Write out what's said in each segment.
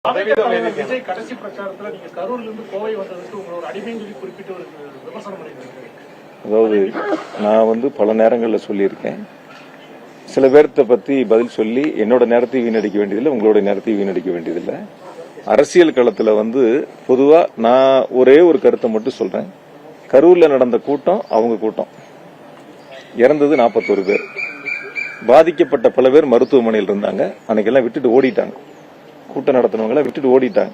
விஜய் கடைசி பிரச்சாரத்துல நீங்க கரூர்ல இருந்து கோவை வந்ததுக்கு உங்களோட அடிமைன்னு சொல்லி குறிப்பிட்டு ஒரு விமர்சனம் பண்ணிருக்காங்க. அதாவது நான் பல நேரங்களில் சொல்லியிருக்கேன். சில பேர்த்த பத்தி பதில் சொல்லி என்னோட நேரத்தை வீணடிக்க வேண்டியதில்லை, உங்களோட நேரத்தை வீணடிக்க வேண்டியதில்லை. அரசியல் களத்துல பொதுவா நான் ஒரே ஒரு கருத்தை மட்டும் சொல்றேன். கரூர்ல நடந்த கூட்டம் அவங்க கூட்டம். இறந்தது 41 பேர். பாதிக்கப்பட்ட பல பேர் மருத்துவமனையில் இருந்தாங்க. அன்னைக்கெல்லாம் விட்டுட்டு ஓடிட்டாங்க. கூட்டம் நடத்தினவங்களை விட்டுட்டு ஓடிட்டாங்க.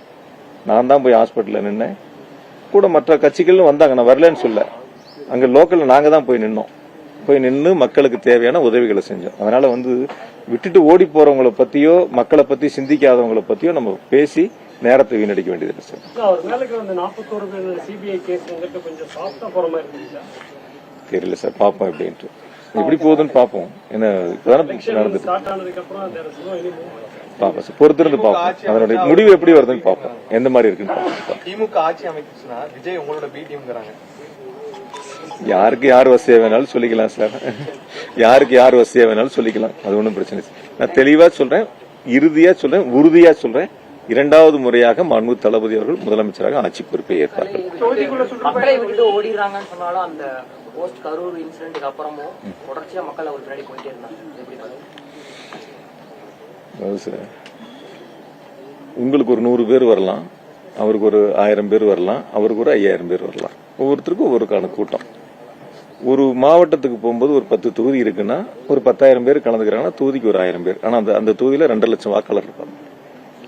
நான் தான் போய் ஹாஸ்பிட்டல்ல நின்னேன். கூட மற்ற கட்சிகளும் வந்தாங்க, நான் வரலன்னு சொல்ல. அங்க லோக்கல்ல நாங்க தான் போய் நின்னோம். போய் நின்று மக்களுக்கு தேவையான உதவிகளை செஞ்சோம். அதனால விட்டுட்டு ஓடி போறவங்களை பத்தியோ மக்களை பத்தி சிந்திக்காதவங்களை பத்தியோ நம்ம பேசி நேரத்தை வீணடிக்க வேண்டியது சார். தெரியல சார், பாப்போம் எப்படின்ட்டு. எப்படி போகுதுன்னு பாப்போம். என்ன நடந்துட்டு பாப்போம் சார், பொறுத்திருந்து பாப்போம். அதனுடைய முடிவு எப்படி வருதுன்னு பாப்போம், எந்த மாதிரி இருக்குன்னு. திமுக ஆட்சி அமைச்சுன்னா விஜய் உங்களோட பி டீம்ங்கறாங்க. யாருக்கு யார் வசதியா வேணாலும் சொல்லிக்கலாம் சார். யாருக்கு யார் வசதியா வேணாலும் சொல்லிக்கலாம், அது ஒன்றும் பிரச்சனை இல்லை. நான் தெளிவா சொல்றேன், இறுதியா சொல்றேன், உறுதியா சொல்றேன். 2வது முறையாக மாண்பு தளபதி அவர்கள் முதலமைச்சராக ஆட்சி பொறுப்பை ஏற்பார்கள். உங்களுக்கு ஒரு 100 பேர் வரலாம், அவருக்கு ஒரு 1000 பேர் வரலாம், அவருக்கு ஒரு 5000 பேர் வரலாம். ஒவ்வொருத்தருக்கும் ஒவ்வொருக்கான கூட்டம். ஒரு மாவட்டத்துக்கு போகும்போது ஒரு 10 தொகுதி இருக்குன்னா ஒரு 10,000 பேர் கலந்துக்கிறாங்கன்னா தொகுதிக்கு ஒரு 1000 பேர். ஆனா அந்த தொகுதியில 2 லட்சம் வாக்காளர் இருப்பாங்க.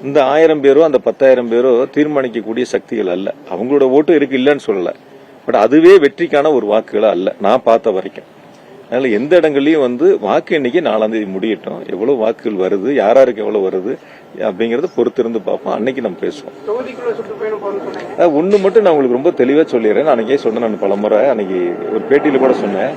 இந்த 1000 பேரோ அந்த 10,000 பேரோ தீர்மானிக்கக்கூடிய சக்திகள் அல்ல. அவங்களோட ஓட்டு இருக்கு, இல்லன்னு சொல்லல. பட் அதுவே வெற்றிக்கான ஒரு வாக்குகளா அல்ல நான் பார்த்த வரைக்கும். அதனால எந்த இடங்கள்லயும் வாக்கு எண்ணிக்கை 4ஆம் தேதி முடியட்டும். எவ்வளவு வாக்குகள் வருது, யாராருக்கு எவ்வளவு வருது அப்படிங்கறத பொறுத்திருந்து பார்ப்போம். அன்னைக்கு நம்ம பேசுவோம். ஒண்ணு மட்டும் நான் உங்களுக்கு ரொம்ப தெளிவா சொல்லிடுறேன். அன்னைக்கே சொன்னேன், நான் பலமுறை அன்னைக்கு ஒரு பேட்டியில கூட சொன்னேன்.